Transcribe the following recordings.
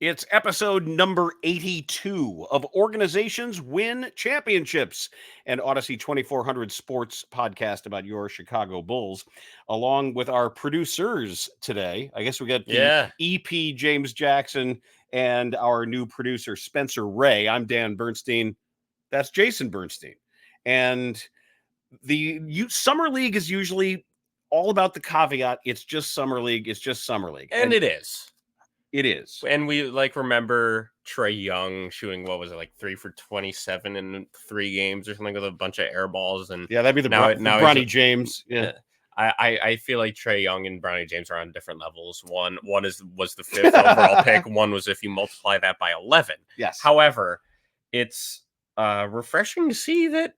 It's episode number 82 of Organizations Win Championships, an Odyssey 2400 sports podcast about your Chicago Bulls, along with our producers today. I guess we got the EP James Jackson and our new producer Spencer Ray. I'm Dan Bernstein. That's Jason Bernstein. And the Summer League is usually all about the caveat. It's just Summer League. It's just Summer League. And it is. It is. And we remember Trae Young shooting, 3 for 27 in 3 games or something with a bunch of air balls. And that'd be the Bronny James. Yeah. I feel like Trae Young and Bronny James are on different levels. One was the 5th overall pick. One was if you multiply that by 11. Yes. However, it's refreshing to see that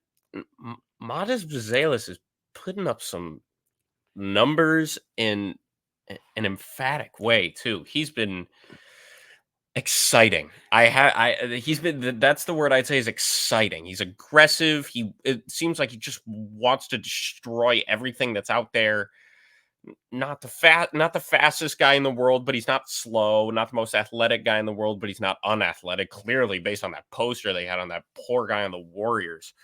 Matas Buzelis is putting up some numbers in an emphatic way too. He's been exciting. That's the word I'd say is exciting. He's aggressive. It seems like he just wants to destroy everything that's out there. Not the fastest guy in the world, but he's not slow. Not the most athletic guy in the world, but he's not unathletic. Clearly, based on that poster they had on that poor guy on the Warriors.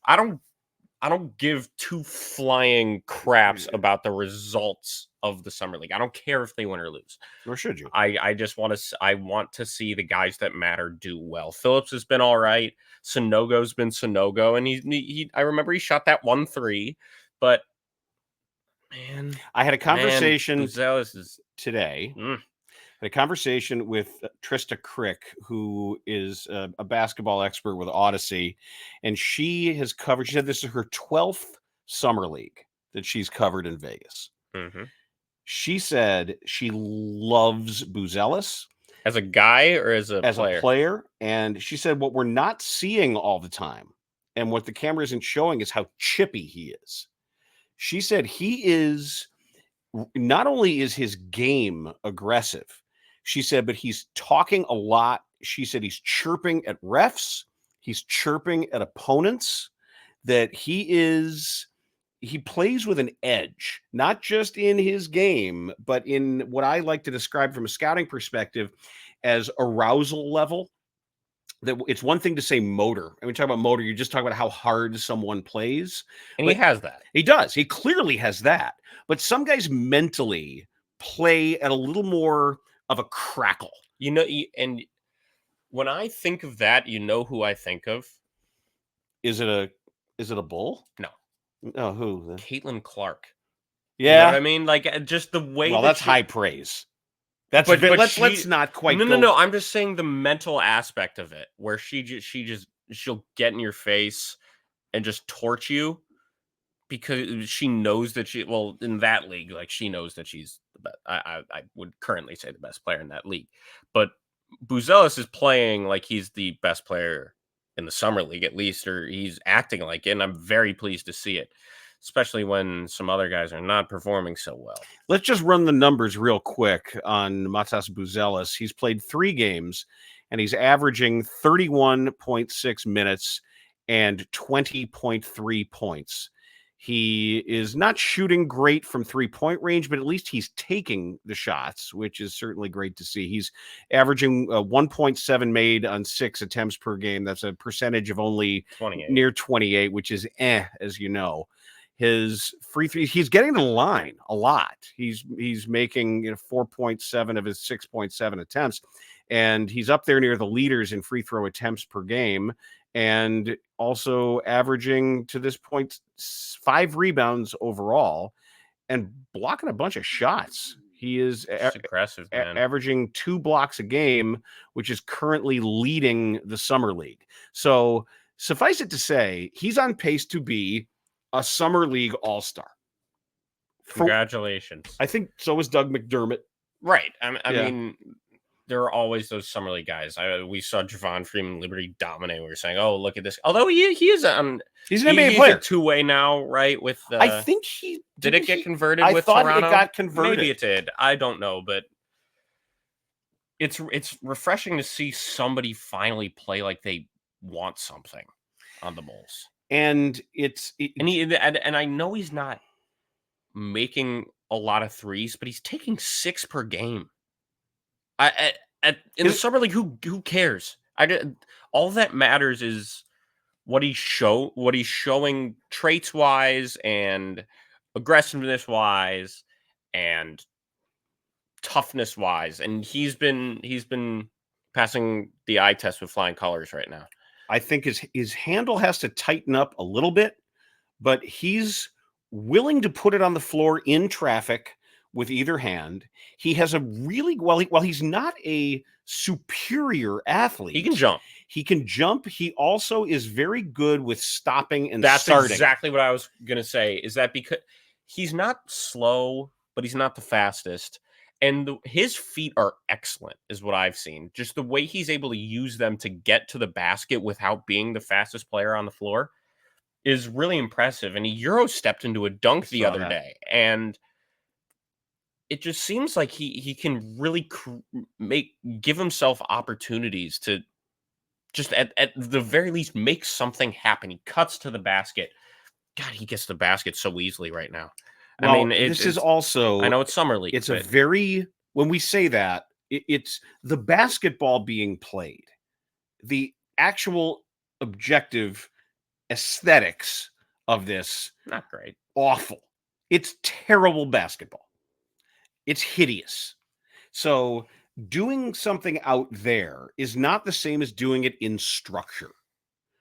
I don't give two flying craps about the results of the Summer League. I don't care if they win or lose. Or should you? I just want to see the guys that matter do well. Phillips has been all right. Sonogo's been Sonogo, and I remember he shot that 1-3, but man, I had a conversation today. A conversation with Trista Crick, who is a basketball expert with Odyssey, and she said this is her 12th Summer League that she's covered in Vegas. Mm-hmm. She said she loves Buzelis. As a guy or as a player? And she said what we're not seeing all the time and what the camera isn't showing is how chippy he is. She said he is, not only is his game aggressive, she said, but he's talking a lot. She said he's chirping at refs. He's chirping at opponents, that he plays with an edge, not just in his game, but in what I like to describe from a scouting perspective as arousal level. That it's one thing to say motor. And we talk about motor, you just talk about how hard someone plays. And he has that. He does. He clearly has that. But some guys mentally play at a little more of a crackle. And when I think of that, you know who I think of? Is it a Bull? No. Oh, who? Caitlin Clark. Yeah. You know what I mean? Like, just the way. Well, that's high praise. Let's not quite. No. I'm just saying the mental aspect of it, where she'll get in your face and just torch you because she knows that in that league, like, she knows that she's the best. I would currently say the best player in that league, but Buzelis is playing like he's the best player in the Summer League, at least, or he's acting like it, and I'm very pleased to see it, especially when some other guys are not performing so well. Let's just run the numbers real quick on Matas Buzelis. He's played 3 games, and he's averaging 31.6 minutes and 20.3 points. He is not shooting great from 3-point range, but at least he's taking the shots, which is certainly great to see. He's averaging 1.7 made on 6 attempts per game. That's a percentage of only 28. Near 28, which is as you know. His free throw, he's getting to the line a lot. He's making 4.7 of his 6.7 attempts, and he's up there near the leaders in free throw attempts per game, and also averaging to this point 5 rebounds overall and blocking a bunch of shots. He is aggressive, man. Averaging 2 blocks a game, which is currently leading the Summer League. So suffice it to say, he's on pace to be a Summer League All-Star. Congratulations. I think so is Doug McDermott. Right. I mean, there are always those Summer League guys. We saw Javon Freeman Liberty dominate. We were saying, oh, look at this. Although he is he's an NBA player. A two-way now, right? With I think did it get converted I with thought Toronto? It got converted. Maybe it did. I don't know, but it's refreshing to see somebody finally play like they want something on the Bulls. And and I know he's not making a lot of threes, but he's taking 6 per game. in the summer league, who cares? All that matters is what he's showing traits wise and aggressiveness wise and toughness wise, and he's been passing the eye test with flying colors right now. I think his handle has to tighten up a little bit, but he's willing to put it on the floor in traffic with either hand. He has a really while he's not a superior athlete. He can jump. He can jump. He also is very good with stopping and That's starting. exactly what I was gonna say. Is that because he's not slow, but he's not the fastest. And his feet are excellent, is what I've seen. Just the way he's able to use them to get to the basket without being the fastest player on the floor is really impressive. And he Euro stepped into a dunk the other day. And it just seems like he can really give himself opportunities to just at the very least make something happen. He cuts to the basket. God, he gets the basket so easily right now. Well, I mean, this is also, I know it's summer league. It's a very, when we say that, it's the basketball being played, the actual objective aesthetics of this. Not great. Awful. It's terrible basketball. It's hideous. So doing something out there is not the same as doing it in structure.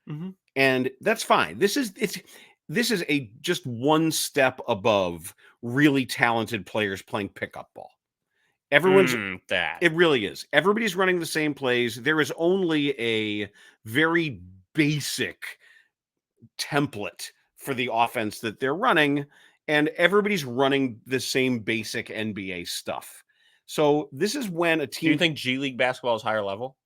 Mm-hmm. And that's fine. This is a just one step above really talented players playing pickup ball. Everyone's it really is. Everybody's running the same plays. There is only a very basic template for the offense that they're running, and everybody's running the same basic NBA stuff. So this is when a team. Do you think G League basketball is higher level?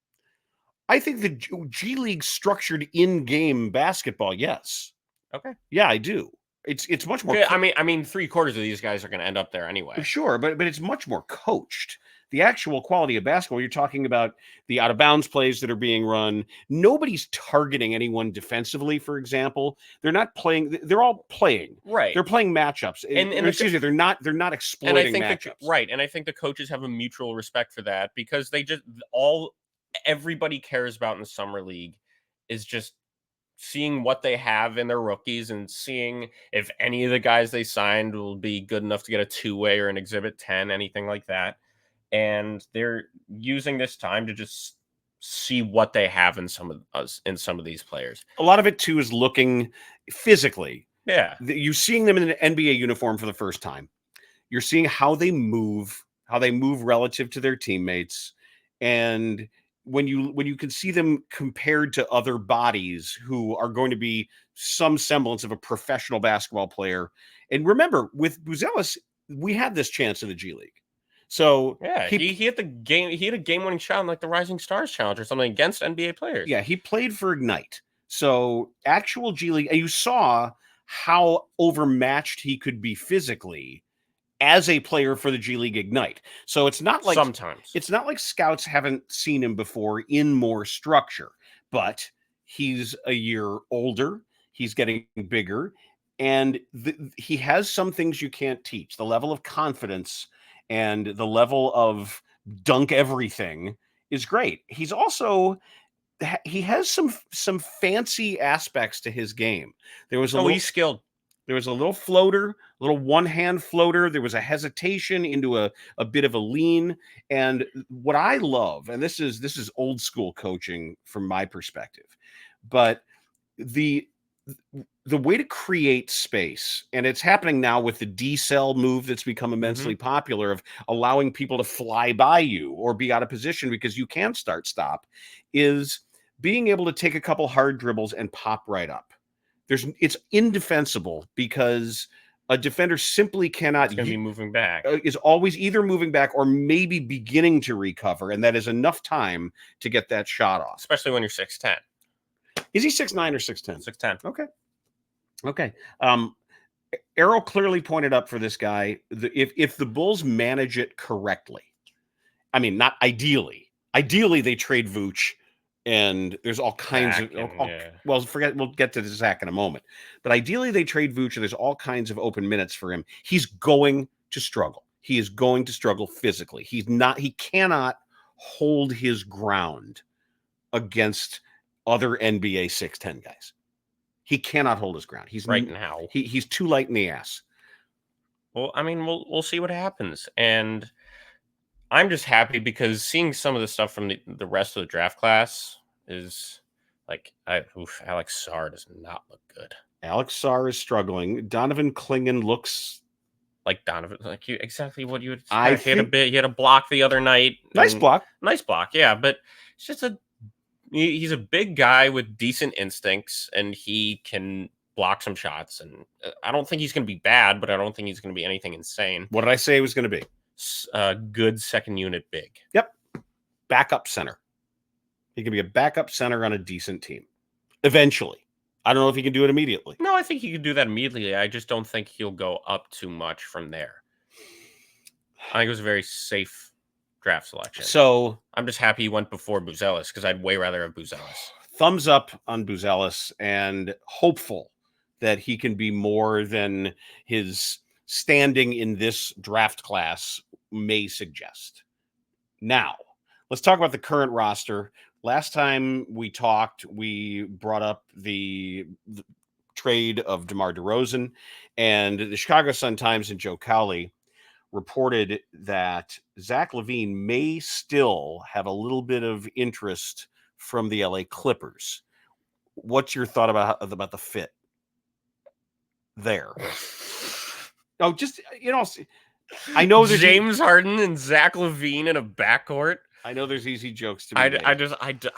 I think the G League structured in-game basketball, yes. Okay. Yeah, I do. It's much more. I mean, 3/4 of these guys are going to end up there anyway. Sure, but it's much more coached. The actual quality of basketball, you're talking about the out of bounds plays that are being run. Nobody's targeting anyone defensively, for example. They're not playing. They're all playing. Right. They're playing matchups. And excuse me, they're not exploiting matchups. Right. And I think the coaches have a mutual respect for that because everybody cares about in the summer league is just seeing what they have in their rookies and seeing if any of the guys they signed will be good enough to get a two-way or an exhibit 10, anything like that. And they're using this time to just see what they have in some of these players. A lot of it too is looking physically. Yeah. You're seeing them in an NBA uniform for the first time. You're seeing how they move relative to their teammates. And when you can see them compared to other bodies who are going to be some semblance of a professional basketball player. And remember, with Buzelis, we had this chance in the G League. So yeah, he hit a game-winning shot in like the Rising Stars Challenge or something against NBA players. Yeah, he played for Ignite. So actual G League, and you saw how overmatched he could be physically as a player for the G League Ignite. So it's not like sometimes it's not like scouts haven't seen him before in more structure, but he's a year older, he's getting bigger, and he has some things you can't teach. The level of confidence and the level of dunk everything is great. He has some fancy aspects to his game. He's skilled. There was a little floater, a little one-hand floater. There was a hesitation into a bit of a lean. And what I love, and this is old school coaching from my perspective, but the way to create space, and it's happening now with the D-cell move that's become immensely popular of allowing people to fly by you or be out of position because you can stop, is being able to take a couple hard dribbles and pop right up. It's indefensible because a defender simply cannot be moving back. Is always either moving back or maybe beginning to recover, and that is enough time to get that shot off. Especially when you're 6'10". Is he 6'9" or 6'10"? 6'10". Okay. Arrow clearly pointed up for this guy. If the Bulls manage it correctly, I mean, not ideally. Ideally, they trade Vooch. And there's all kinds we'll get to Zach in a moment. But ideally, they trade Vooch, and there's all kinds of open minutes for him. He's going to struggle. He is going to struggle physically. He cannot hold his ground against other NBA 6'10" guys. He cannot hold his ground. He's right now. He's too light in the ass. Well, I mean, we'll see what happens, and I'm just happy because seeing some of the stuff from the rest of the draft class is like, Alex Sarr does not look good. Alex Sarr is struggling. Donovan Clingan looks like Donovan, like exactly what you would I expect. He had a block the other night. Nice block. Nice block, yeah. But it's just he's a big guy with decent instincts, and he can block some shots. And I don't think he's going to be bad, but I don't think he's going to be anything insane. What did I say he was going to be? Good second unit big. Yep. Backup center. He can be a backup center on a decent team. Eventually. I don't know if he can do it immediately. No, I think he can do that immediately. I just don't think he'll go up too much from there. I think it was a very safe draft selection. So I'm just happy he went before Buzelis because I'd way rather have Buzelis. Thumbs up on Buzelis, and hopeful that he can be more than his standing in this draft class may suggest. Now, let's talk about the current roster. Last time we talked, we brought up the trade of DeMar DeRozan, and the Chicago Sun-Times and Joe Cowley reported that Zach LaVine may still have a little bit of interest from the LA Clippers. What's your thought about the fit there? Oh, just, I know there's James Harden and Zach LaVine in a backcourt. I know there's easy jokes to be made. I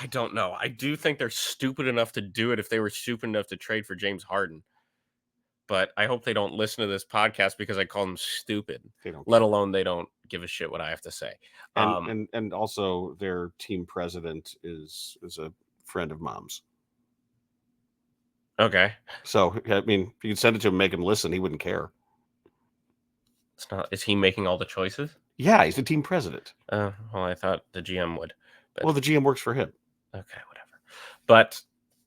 don't know. I do think they're stupid enough to do it if they were stupid enough to trade for James Harden. But I hope they don't listen to this podcast because I call them stupid. They don't. Let alone they don't give a shit what I have to say. And also their team president is a friend of Mom's. Okay. So I mean, if you could send it to him, make him listen, he wouldn't care. It's not. Is he making all the choices? Yeah, he's the team president. Well, I thought the GM would. But... Well, the GM works for him. Okay, whatever. But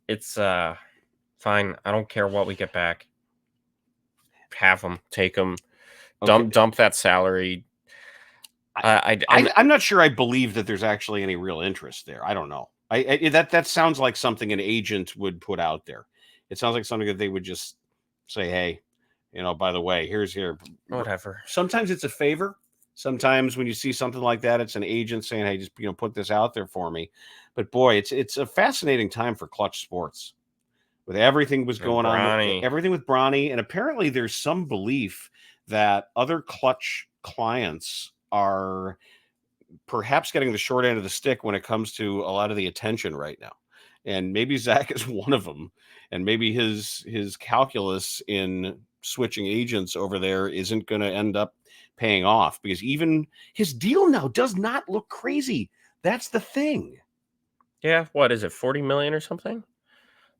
it's fine. I don't care what we get back. Have them, take them, dump that salary. I'm not sure I believe that there's actually any real interest there. I don't know. That sounds like something an agent would put out there. It sounds like something that they would just say, hey, by the way, here's here. Whatever. Sometimes it's a favor. Sometimes when you see something like that, it's an agent saying, hey, just put this out there for me. But boy, it's a fascinating time for Klutch Sports. With everything was going on, everything with Bronny, and apparently there's some belief that other Klutch clients are perhaps getting the short end of the stick when it comes to a lot of the attention right now. And maybe Zach is one of them, and maybe his calculus in switching agents over there isn't going to end up paying off, because even his deal now does not look crazy. That's the thing. Yeah, what is it, 40 million or something?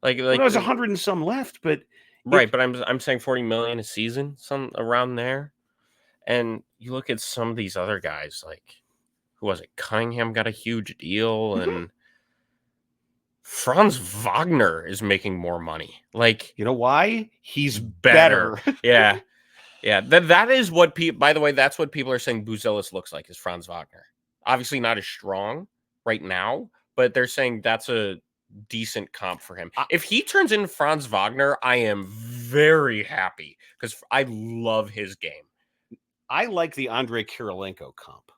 Like there's 100 and some left, but right. But I'm saying 40 million a season, some around there. And you look at some of these other guys, like who was it? Cunningham got a huge deal, and Franz Wagner is making more money. Like, you know why? He's better. Yeah, yeah. That is what people. By the way, that's what people are saying Buzelis looks like, is Franz Wagner. Obviously not as strong right now, but they're saying that's a decent comp for him. If he turns into Franz Wagner, I am very happy because I love his game. I like the Andrei Kirilenko comp.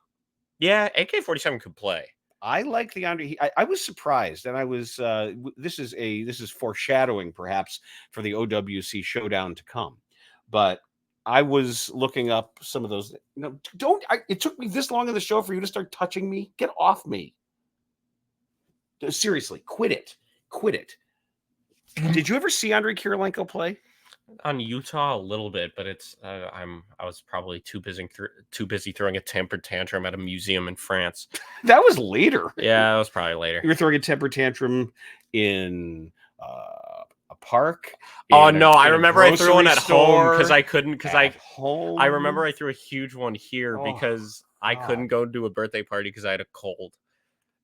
Yeah, AK-47 could play. I like the Andrei. I was surprised, and I was. This is foreshadowing, perhaps, for the OWC Showdown to come. But I was looking up some of those. It took me this long in the show for you to start touching me. Get off me. Seriously, quit it. Did you ever see Andrei Kirilenko play? On Utah a little bit, but it's I was probably too busy throwing a temper tantrum at a museum in France. That was later. Yeah, that was probably later. You were throwing a temper tantrum in a park. Oh no, I remember I threw one at home because I couldn't. I remember I threw a huge one here because I couldn't go to a birthday party because I had a cold.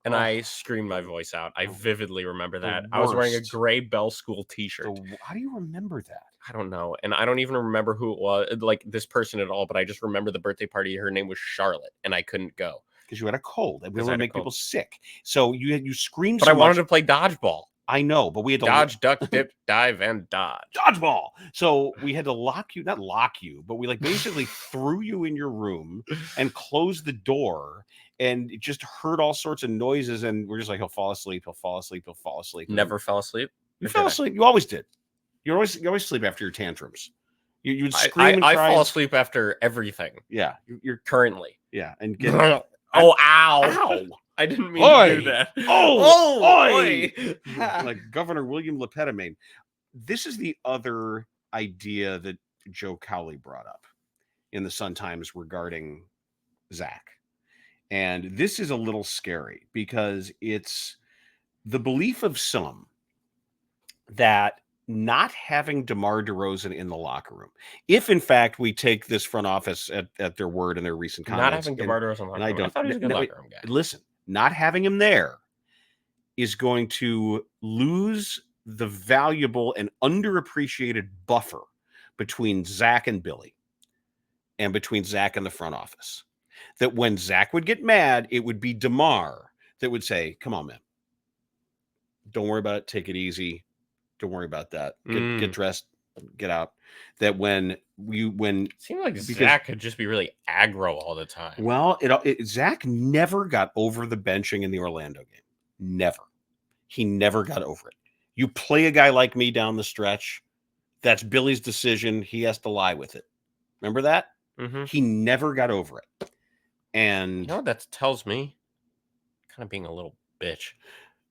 And I screamed my voice out. I vividly remember that. I was wearing a gray Bell School t-shirt. How do you remember that? I don't know. And I don't even remember who it was, like this person at all, but I just remember the birthday party. Her name was Charlotte, and I couldn't go. because you had a cold, and we 'Cause don't I want had to a make people cold. sick. So you screamed But so I wanted much. to play dodgeball. I know, but we had to Dodge, duck, dip, dive, and dodge. dodgeball. So we had to not lock you, but we like basically threw you in your room and closed the door, and it just heard all sorts of noises. And we're just like, he'll fall asleep. He'll fall asleep. He'll fall asleep. And Never fell asleep. You Or fell did I? asleep. You always did. You always sleep after your tantrums. You would scream I and cry. I fall asleep after everything. Yeah, you're Currently. yeah, and get Oh, ow. ow. I didn't mean Oi! to do that. Oh, oi. like Governor William LePetamine. This is the other idea that Joe Cowley brought up in the Sun-Times regarding Zach. And this is a little scary because it's the belief of some that not having DeMar DeRozan in the locker room, if in fact we take this front office at their word and their recent comments, Not having DeMar DeRozan. I thought he was a good locker room guy. Listen, not having him there is going to lose the valuable and underappreciated buffer between Zach and Billy and between Zach and the front office. That when Zach would get mad, it would be DeMar that would say, come on, man. Don't worry about it. Take it easy. Don't worry about that. Get dressed. Get out. That when it seemed like Zach could just be really aggro all the time. Well, Zach never got over the benching in the Orlando game. Never. He never got over it. You play a guy like me down the stretch, that's Billy's decision. He has to lie with it. Remember that? Mm-hmm. He never got over it. And you know what that tells me? Kind of being a little bitch.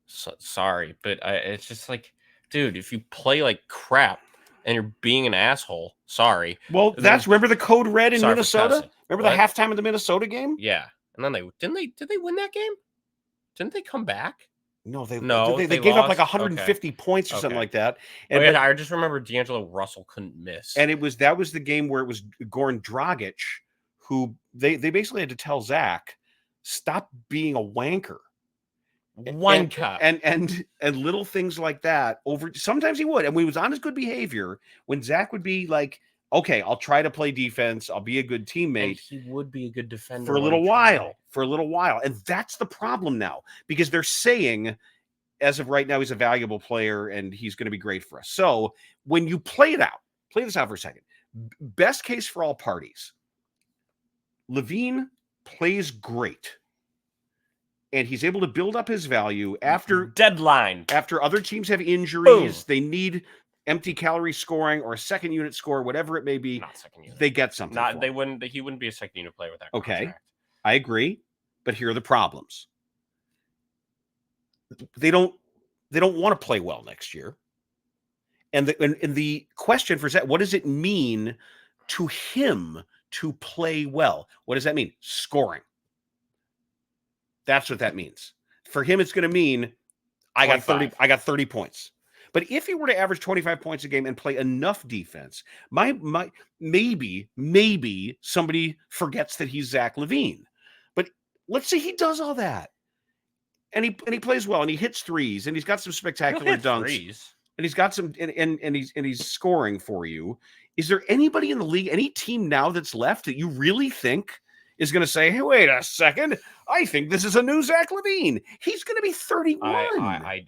Sorry, but it's just like, dude, if you play like crap and you're being an asshole, sorry. Well, remember the code red in Minnesota? Remember the halftime of the Minnesota game? Yeah. And then did they win that game? Didn't they come back? No, they gave up like 150 points or something like that. And I just remember D'Angelo Russell couldn't miss. And that was the game where it was Goran Dragic who they basically had to tell Zach, stop being a wanker. And little things like that sometimes he would. And when he was on his good behavior, when Zach would be like, okay, I'll try to play defense, I'll be a good teammate. And he would be a good defender for a little while. And that's the problem now, because they're saying, as of right now, he's a valuable player and he's going to be great for us. So when you play this out for a second. Best case for all parties. LaVine plays great. And he's able to build up his value after deadline. After other teams have injuries, They need empty calorie scoring or a second unit score, whatever it may be. Not second unit. They get something. He wouldn't be a second unit player with that. Okay, contract. I agree, but here are the problems. They don't want to play well next year. And the question for Zach, what does it mean to him to play well? What does that mean? Scoring. That's what that means. For him, it's going to mean I got 30 points. But if he were to average 25 points a game and play enough defense, maybe somebody forgets that he's Zach LaVine. But let's say he does all that. And he plays well and he hits threes and he's got some spectacular dunks. Threes. And he's got some and he's scoring for you. Is there anybody in the league, any team now that's left that you really think is going to say, hey, wait a second, I think this is a new Zach LaVine. He's going to be 31. I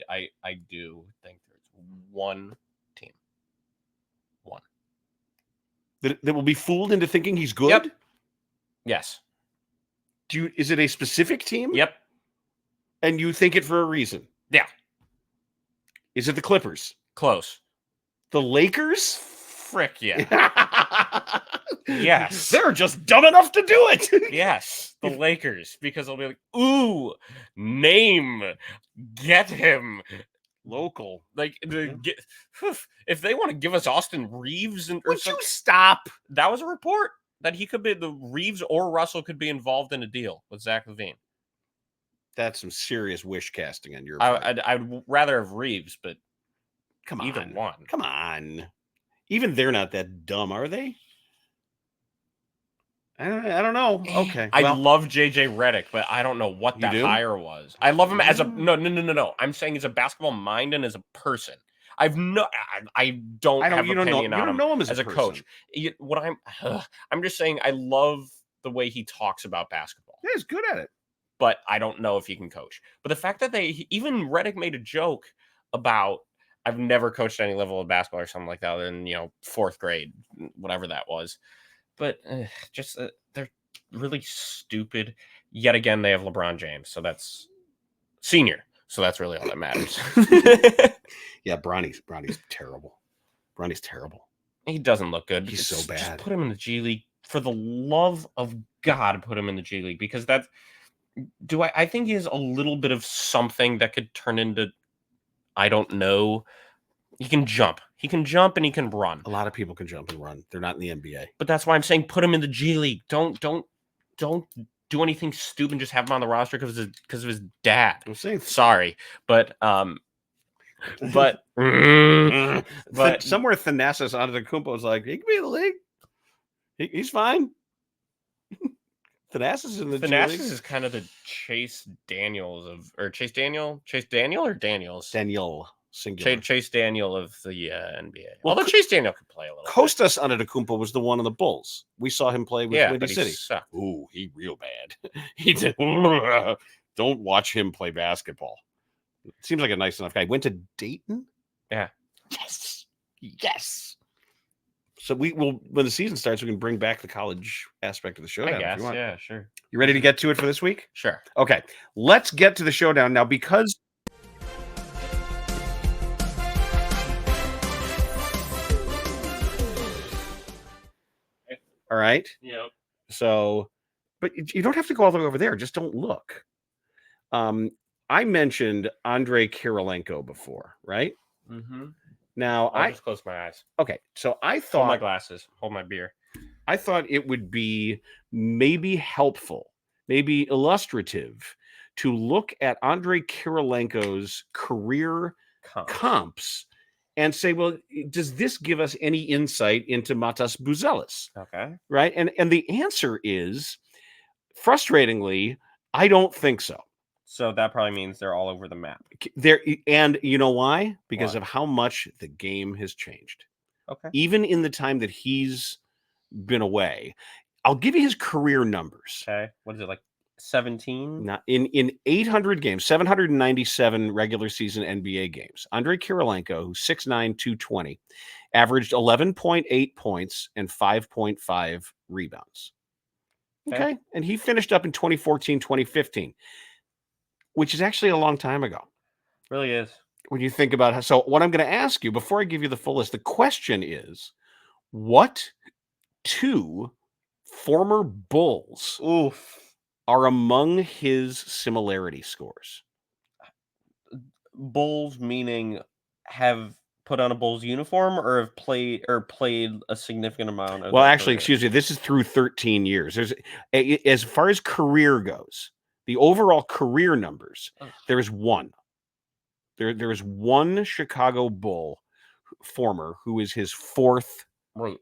do think there's one team. One. That will be fooled into thinking he's good? Yep. Yes. Is it a specific team? Yep. And you think it for a reason? Yeah. Is it the Clippers? Close. The Lakers? Frick yeah. Yes. They're just dumb enough to do it. Yes. The Lakers. Because they'll be like, ooh, name. Get him. Local. Like, if they want to give us Austin Reeves. Would you stop? That was a report that he could be, the Reeves or Russell could be involved in a deal with Zach LaVine. That's some serious wish casting on your part. I'd rather have Reeves, but come on. Either one. Come on. Even they're not that dumb, are they? I don't know. Okay. I love JJ Redick, but I don't know what that hire was. I love him as a no. I'm saying as a basketball mind and as a person. I don't have an opinion on him. You don't know him as a coach. I'm just saying I love the way he talks about basketball. Yeah, he's good at it. but I don't know if he can coach. But the fact that even Reddick made a joke about, I've never coached any level of basketball or something like that in, 4th grade, whatever that was. But they're really stupid. Yet again, they have LeBron James, so that's senior. So that's really all that matters. Yeah, Bronny's terrible. Bronny's terrible. He doesn't look good. He's so bad. Just put him in the G League. For the love of God, put him in the G League, because I think he has a little bit of something that could turn into, I don't know. He can jump. He can jump and he can run. A lot of people can jump and run. They're not in the NBA. But that's why I'm saying put him in the G League. Don't do anything stupid and just have him on the roster because of his dad. I'm saying sorry, but but somewhere Thanasis Antetokounmpo is like, he can be in the league. He's fine. Thanasis is in the G League. Thanasis is kind of the Chase Daniels Chase Daniel or Daniels? Daniel, singular. Chase Daniel of the NBA. Well, although Chase Daniel could play a little Kostas Antetokounmpo was the one on the Bulls. We saw him play with Windy City. Sucked. Ooh, he real bad. He did. Don't watch him play basketball. Seems like a nice enough guy. Went to Dayton? Yeah. Yes. So we will, when the season starts, we can bring back the college aspect of the showdown. I guess, if you want. yeah, sure. You ready to get to it for this week? Sure. Okay, let's get to the showdown now because all right. Yep. So, but you don't have to go all the way over there. Just don't look. I mentioned Andrei Kirilenko before, right? Mm-hmm. Now I'll just close my eyes. Okay, so I thought hold my glasses, hold my beer. I thought it would be maybe helpful, maybe illustrative, to look at Andrei Kirilenko's career comps and say, well, does this give us any insight into Matas Buzelis? Okay, right, and the answer is, frustratingly, I don't think so. So that probably means they're all over the map. And you know why? Because of how much the game has changed. Okay. Even in the time that he's been away. I'll give you his career numbers. Okay. What is it, like 17? Not in 800 games, 797 regular season NBA games. Andrei Kirilenko, who's 6'9", 220, averaged 11.8 points and 5.5 rebounds. Okay. And he finished up in 2014, 2015. Which is actually a long time ago. Really is. When you think about so what I'm going to ask you before I give you the full list, the question is, what two former Bulls are among his similarity scores? Bulls meaning have put on a Bulls uniform or have played a significant amount of excuse me, this is through 13 years. There's as far as career goes. The overall career numbers, there is one. There is one Chicago Bull former who is his fourth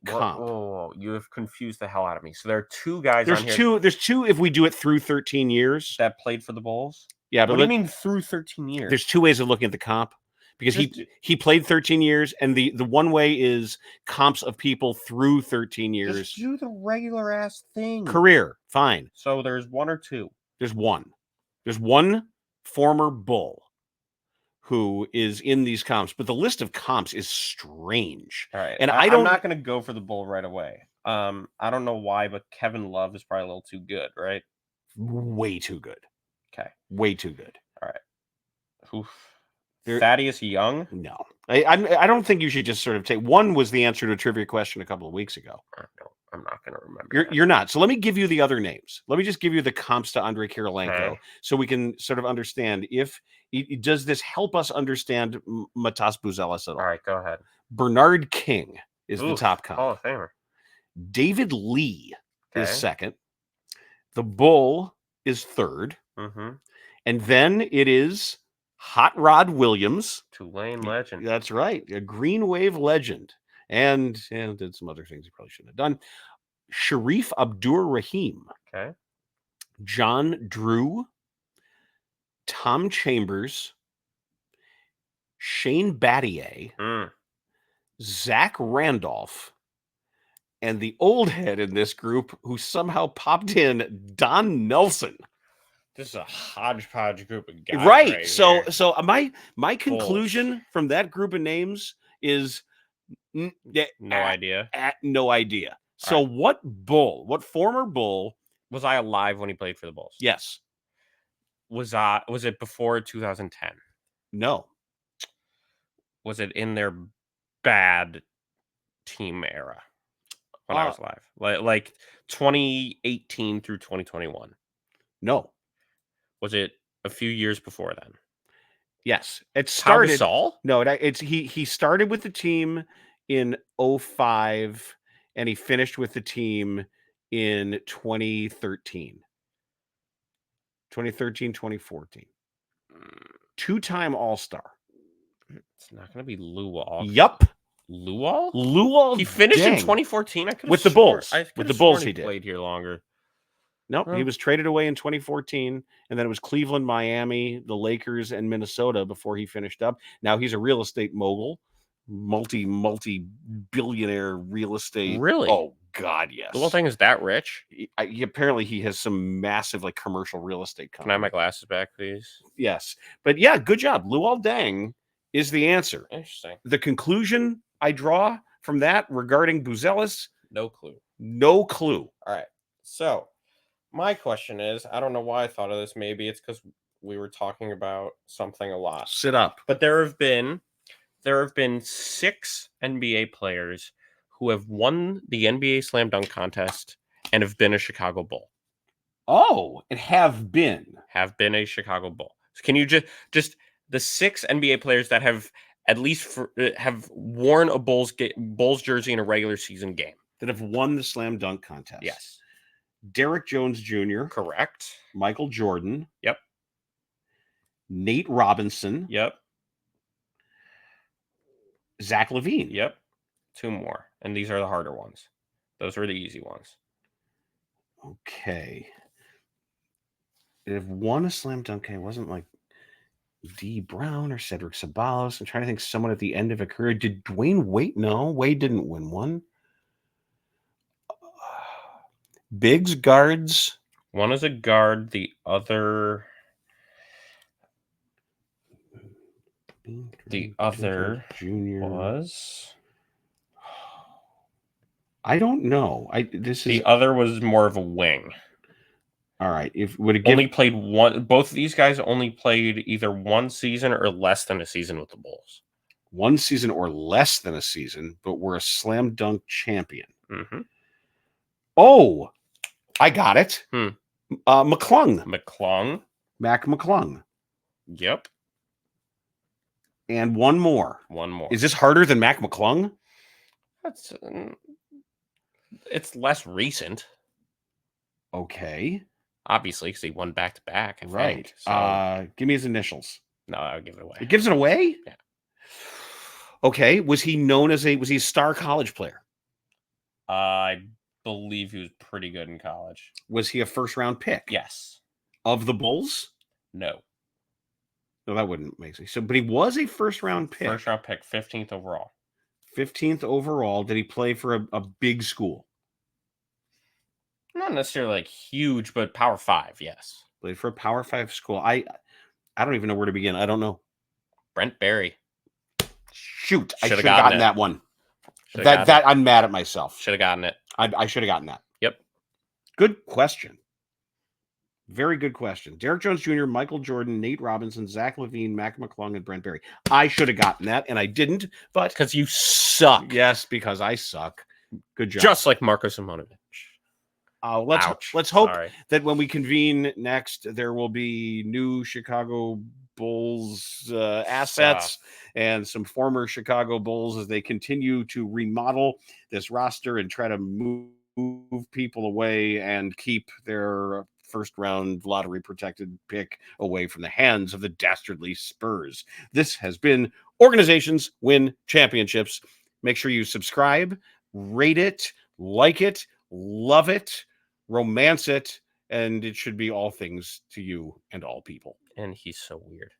comp. Oh, you have confused the hell out of me. So there are two guys on here. There's two if we do it through 13 years. That played for the Bulls? Yeah, but what do you mean through 13 years? There's two ways of looking at the comp. Because he played 13 years, and the one way is comps of people through 13 years. Just do the regular ass thing. Career, fine. So there's one or two. There's one. There's one former Bull who is in these comps, but the list of comps is strange. All right. And I'm not going to go for the Bull right away. I don't know why, but Kevin Love is probably a little too good, right? Way too good. Okay. Way too good. All right. Oof. Thaddeus Young? No. I don't think you should just sort of take one was the answer to a trivia question a couple of weeks ago. I'm not going to remember. You're not. So let me give you the other names. Let me just give you the comps to Andrei Kirilenko so we can sort of understand does this help us understand Matas Buzelis at all? All right, go ahead. Bernard King is the top comp. Oh, famer. David Lee is second. The Bull is third. Mm-hmm. And then it is Hot Rod Williams. Tulane legend. That's right. A Green Wave legend. And did some other things he probably shouldn't have done. Sharif Abdur-Rahim. Okay. John Drew. Tom Chambers. Shane Battier. Zach Randolph. And the old head in this group who somehow popped in, Don Nelson. This is a hodgepodge group of guys. Right. So here. so my conclusion from that group of names is no idea. No idea. So what former Bull was I alive when he played for the Bulls? Yes. Was it before 2010? No. Was it in their bad team era when I was alive? Like 2018 through 2021? No. Was it a few years before then? Yes. It started. Pau Gasol? No, he started with the team in 2005 and he finished with the team in 2013. 2013, 2014. Two-time All-Star. It's not going to be Luol. Yup. Luol? He finished in 2014. With the Bulls. With the Bulls, he played here longer. Nope, he was traded away in 2014, and then it was Cleveland, Miami, the Lakers, and Minnesota before he finished up. Now he's a real estate mogul, multi-billionaire real estate. Really? Oh God, yes. The whole thing is that rich. Apparently, he has some massive commercial real estate company. Can I have my glasses back, please? Yes, but yeah, good job. Luol Deng is the answer. Interesting. The conclusion I draw from that regarding Buzelis, no clue. No clue. All right, so. My question is, I don't know why I thought of this. Maybe it's because we were talking about something a lot. Sit up. But there have been 6 NBA players who have won the NBA Slam Dunk contest and have been a Chicago Bull. Oh, and have been a Chicago Bull. So can you just the 6 NBA players that have at least have worn a Bulls jersey in a regular season game that have won the Slam Dunk contest? Yes. Derrick Jones Jr. Correct. Michael Jordan. Yep. Nate Robinson. Yep. Zach LaVine. Yep. 2 more. And these are the harder ones. Those were the easy ones. Okay. They have won a Slam Dunk. It wasn't like D. Brown or Cedric Ceballos. I'm trying to think someone at the end of a career. Did Dwayne Wade? No, Wade didn't win one. Bigs, guards. One is a guard. The other junior was. I don't know. The other was more of a wing. All right. If would it only played one. Both of these guys only played either one season or less than a season with the Bulls. One season or less than a season, but were a Slam Dunk champion. Mm-hmm. Oh. I got it. McClung. Mac McClung. Yep. And one more. Is this harder than Mac McClung? It's less recent. Okay. Obviously, because he won back-to-back. Right. So. Give me his initials. No, I would give it away. It gives it away? Yeah. Okay. Was he a star college player? I believe he was pretty good in college. Was he a first-round pick? Yes. Of the Bulls? No. No, that wouldn't make sense. So, but he was a first-round pick. 15th overall. 15th overall. Did he play for a big school? Not necessarily huge, but Power 5, yes. Played for a Power 5 school. I don't even know where to begin. I don't know. Brent Barry. Shoot, I should have gotten that one. That I'm mad at myself. Should have gotten it. I should have gotten that. Yep. Good question. Very good question. Derrick Jones Jr., Michael Jordan, Nate Robinson, Zach LaVine, Mac McClung, and Brent Barry. I should have gotten that, and I didn't. But because you suck. Yes, because I suck. Good job. Just like Marko Simonovic. Let's hope that when we convene next, there will be new Chicago Bulls assets and some former Chicago Bulls as they continue to remodel this roster and try to move people away and keep their first-round lottery-protected pick away from the hands of the dastardly Spurs. This has been Organizations Win Championships. Make sure you subscribe, rate it, like it, love it, romance it, and it should be all things to you and all people. And he's so weird.